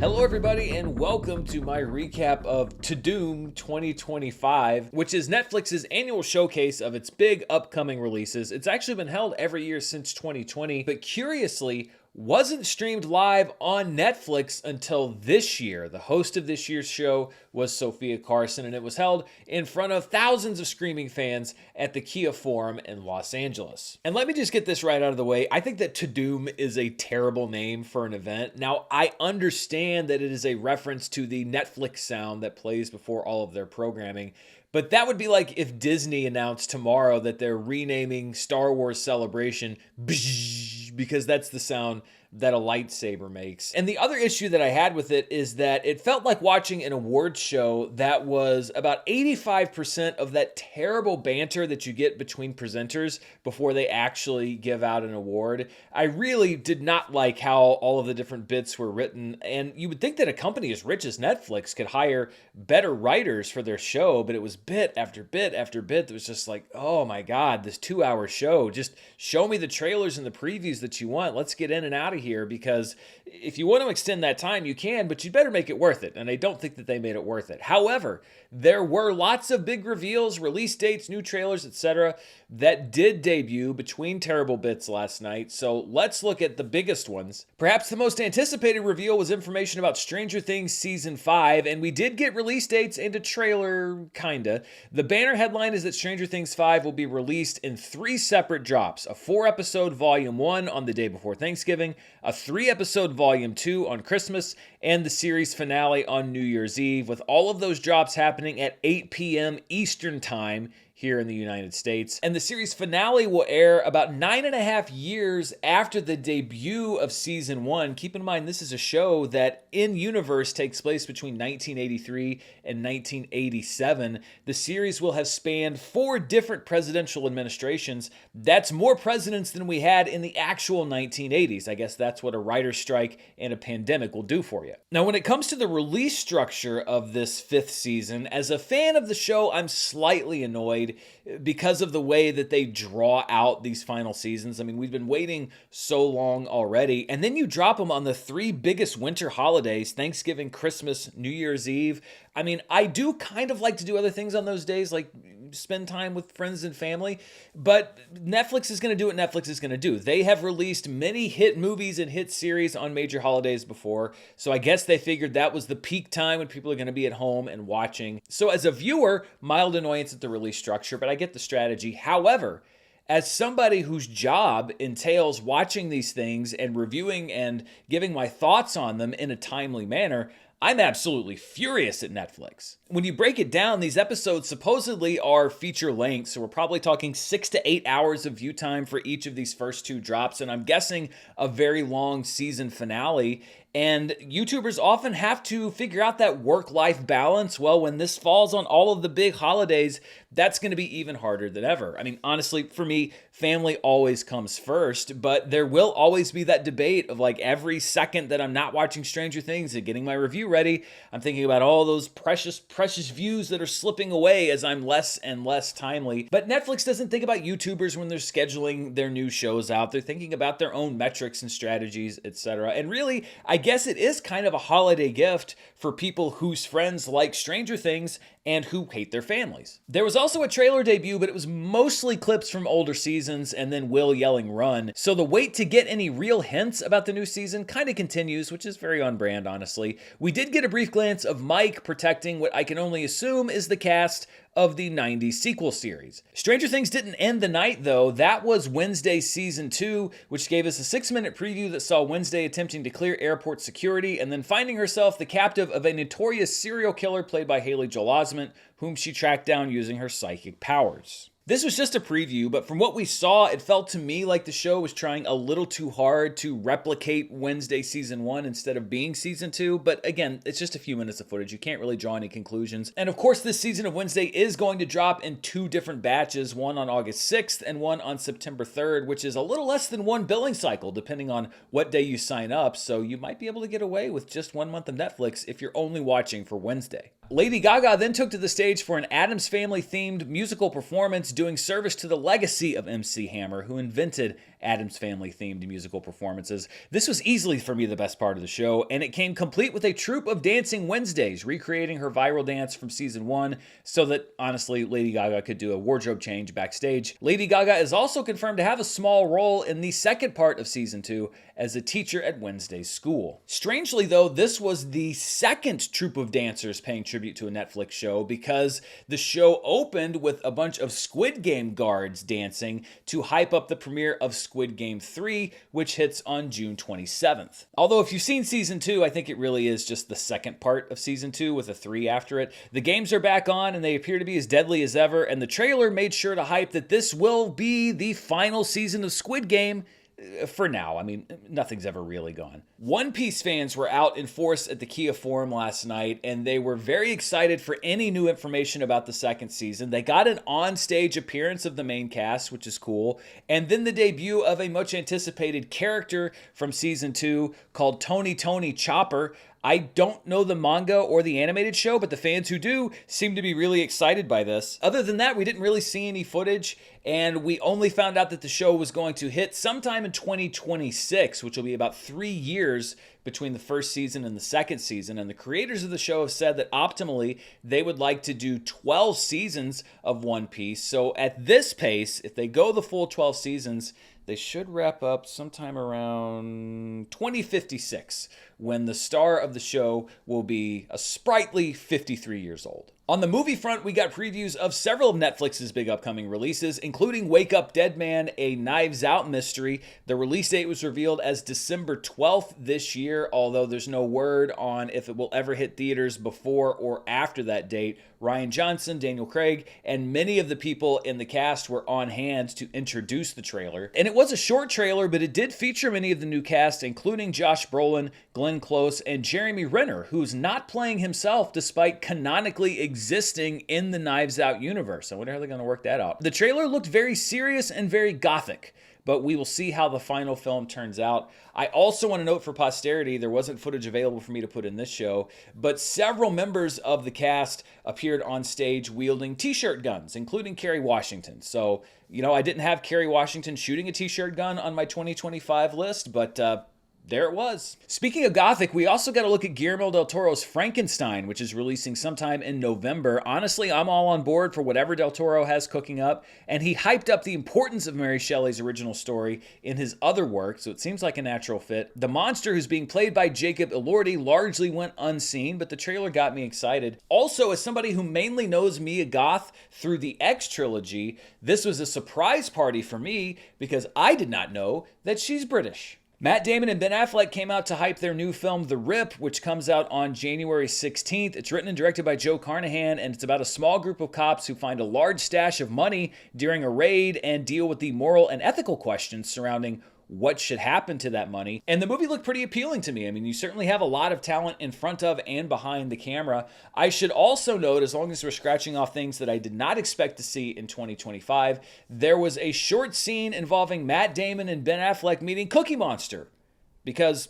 Hello everybody and welcome to my recap of Tudum 2025, which is Netflix's annual showcase of its big upcoming releases. It's actually been held every year since 2020, but curiously, wasn't streamed live on Netflix until this year. The host of this year's show was Sophia Carson, and it was held in front of thousands of screaming fans at the Kia Forum in Los Angeles. And let me just get this right out of the way. I think that Tudum is a terrible name for an event. Now, I understand that it is a reference to the Netflix sound that plays before all of their programming, but that would be like if Disney announced tomorrow that they're renaming Star Wars Celebration because that's the sound that a lightsaber makes. And the other issue that I had with it is that it felt like watching an awards show that was about 85% of that terrible banter that you get between presenters before they actually give out an award. I really did not like how all of the different bits were written, and you would think that a company as rich as Netflix could hire better writers for their show, but it was bit after bit after bit that was just like, oh my God, this 2-hour show, just show me the trailers and the previews that you want. Let's get in and out of here, because if you want to extend that time, you can, but you'd better make it worth it. And I don't think that they made it worth it. However, there were lots of big reveals, release dates, new trailers, etc. that did debut between terrible bits last night. So let's look at the biggest ones. Perhaps the most anticipated reveal was information about Stranger Things Season 5, and we did get release dates and a trailer, kinda. The banner headline is that Stranger Things 5 will be released in 3 separate drops: a 4-episode Volume 1 on the day before Thanksgiving, a 3-episode Volume 2 on Christmas, and the series finale on New Year's Eve, with all of those drops happening at 8 p.m. Eastern Time here in the United States. And the series finale will air about 9.5 years after the debut of Season 1. Keep in mind, this is a show that in-universe takes place between 1983 and 1987. The series will have spanned 4 different presidential administrations. That's more presidents than we had in the actual 1980s. I guess that's what a writer's strike and a pandemic will do for you. Now, when it comes to the release structure of this 5th season, as a fan of the show, I'm slightly annoyed because of the way that they draw out these final seasons. I mean, we've been waiting so long already, and then you drop them on the 3 biggest winter holidays: Thanksgiving, Christmas, New Year's Eve. I mean, I do kind of like to do other things on those days, like spend time with friends and family, but Netflix is going to do what Netflix is going to do. They have released many hit movies and hit series on major holidays before, so I guess they figured that was the peak time when people are going to be at home and watching. So as a viewer, mild annoyance at the release structure, but I get the strategy. However, as somebody whose job entails watching these things and reviewing and giving my thoughts on them in a timely manner, I'm absolutely furious at Netflix. When you break it down, these episodes supposedly are feature length, so we're probably talking 6 to 8 hours of view time for each of these first 2 drops, and I'm guessing a very long season finale. And YouTubers often have to figure out that work-life balance. Well, when this falls on all of the big holidays, that's going to be even harder than ever. I mean, honestly, for me, family always comes first, but there will always be that debate of like every second that I'm not watching Stranger Things and getting my review ready, I'm thinking about all those precious views that are slipping away as I'm less and less timely. But Netflix doesn't think about YouTubers when they're scheduling their new shows out. They're thinking about their own metrics and strategies, etc. And really, I guess it is kind of a holiday gift for people whose friends like Stranger Things and who hate their families. There was also a trailer debut, but it was mostly clips from older seasons and then Will yelling "run." So the wait to get any real hints about the new season kind of continues, which is very on brand, honestly. We did get a brief glance of Mike protecting what I can only assume is the cast of the 90s sequel series. Stranger Things didn't end the night, though. That was Wednesday Season 2, which gave us a 6-minute preview that saw Wednesday attempting to clear airport security and then finding herself the captive of a notorious serial killer played by Haley Joel Osment, whom she tracked down using her psychic powers. This was just a preview, but from what we saw, it felt to me like the show was trying a little too hard to replicate Wednesday Season 1 instead of being Season 2, but again, it's just a few minutes of footage. You can't really draw any conclusions. And of course, this season of Wednesday is going to drop in 2 different batches, one on August 6th and one on September 3rd, which is a little less than 1 billing cycle, depending on what day you sign up, so you might be able to get away with just 1 month of Netflix if you're only watching for Wednesday. Lady Gaga then took to the stage for an Addams Family-themed musical performance doing service to the legacy of MC Hammer, who invented Addams Family themed musical performances. This was easily for me the best part of the show, and it came complete with a troupe of dancing Wednesdays, recreating her viral dance from season 1 so that, honestly, Lady Gaga could do a wardrobe change backstage. Lady Gaga is also confirmed to have a small role in the second part of season 2 as a teacher at Wednesday's school. Strangely, though, this was the second troupe of dancers paying tribute to a Netflix show, because the show opened with a bunch of Squid Game guards dancing to hype up the premiere of Squid Game 3, which hits on June 27th. Although if you've seen season 2, I think it really is just the second part of season 2 with a 3 after it. The games are back on and they appear to be as deadly as ever, and the trailer made sure to hype that this will be the final season of Squid Game. For now. I mean, nothing's ever really gone. One Piece fans were out in force at the Kia Forum last night, and they were very excited for any new information about the second season. They got an on-stage appearance of the main cast, which is cool, and then the debut of a much anticipated character from season 2 called Tony Chopper. I don't know the manga or the animated show, but the fans who do seem to be really excited by this. Other than that, we didn't really see any footage, and we only found out that the show was going to hit sometime in 2026, which will be about 3 years between the first season and the second season. And the creators of the show have said that optimally, they would like to do 12 seasons of One Piece. So at this pace, if they go the full 12 seasons, they should wrap up sometime around 2056, when the star of the show will be a sprightly 53 years old. On the movie front, we got previews of several of Netflix's big upcoming releases, including Wake Up Dead Man, a Knives Out mystery. The release date was revealed as December 12th this year, although there's no word on if it will ever hit theaters before or after that date. Rian Johnson, Daniel Craig, and many of the people in the cast were on hand to introduce the trailer. And it was a short trailer, but it did feature many of the new cast, including Josh Brolin, Glenn Close, and Jeremy Renner, who's not playing himself despite canonically existing in the Knives Out universe. I wonder how they're going to work that out. The trailer looked very serious and very gothic, but we will see how the final film turns out. I also want to note for posterity, there wasn't footage available for me to put in this show, but several members of the cast appeared on stage wielding t-shirt guns, including Kerry Washington. So, I didn't have Kerry Washington shooting a t-shirt gun on my 2025 list, but there it was. Speaking of gothic, we also got to look at Guillermo del Toro's Frankenstein, which is releasing sometime in November. Honestly, I'm all on board for whatever del Toro has cooking up, and he hyped up the importance of Mary Shelley's original story in his other work, so it seems like a natural fit. The monster, who's being played by Jacob Elordi, largely went unseen, but the trailer got me excited. Also, as somebody who mainly knows Mia Goth through the X trilogy, this was a surprise party for me because I did not know that she's British. Matt Damon and Ben Affleck came out to hype their new film, The Rip, which comes out on January 16th. It's written and directed by Joe Carnahan, and it's about a small group of cops who find a large stash of money during a raid and deal with the moral and ethical questions surrounding what should happen to that money. And the movie looked pretty appealing to me. I mean, you certainly have a lot of talent in front of and behind the camera. I should also note, as long as we're scratching off things that I did not expect to see in 2025, there was a short scene involving Matt Damon and Ben Affleck meeting Cookie Monster. Because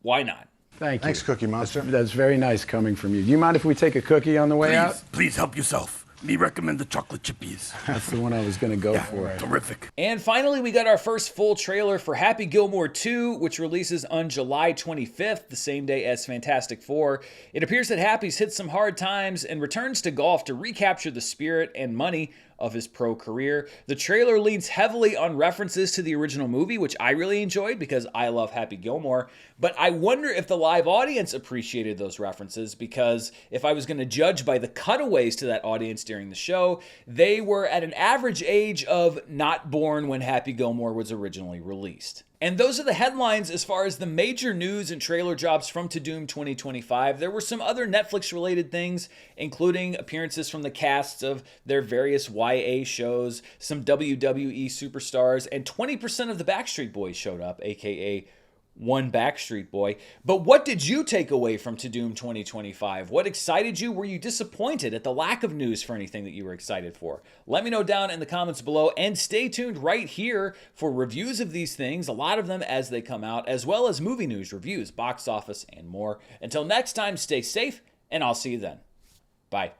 why not? Thank you. Thanks, Cookie Monster. That's very nice coming from you. Do you mind if we take a cookie on the way out? Please help yourself. Me recommend the chocolate chippies. That's the one I was going to go for. Terrific. And finally, we got our first full trailer for Happy Gilmore 2, which releases on July 25th, the same day as Fantastic Four. It appears that Happy's hit some hard times and returns to golf to recapture the spirit and money of his pro career. The trailer leans heavily on references to the original movie, which I really enjoyed because I love Happy Gilmore. But I wonder if the live audience appreciated those references, because if I was going to judge by the cutaways to that audience during the show, they were at an average age of not born when Happy Gilmore was originally released. And those are the headlines as far as the major news and trailer drops from Tudum 2025. There were some other Netflix-related things, including appearances from the casts of their various YA shows, some WWE superstars, and 20% of the Backstreet Boys showed up, aka one Backstreet Boy. But what did you take away from Tudum 2025? What excited you? Were you disappointed at the lack of news for anything that you were excited for? Let me know down in the comments below, and stay tuned right here for reviews of these things, a lot of them as they come out, as well as movie news, reviews, box office, and more. Until next time, stay safe, and I'll see you then. Bye.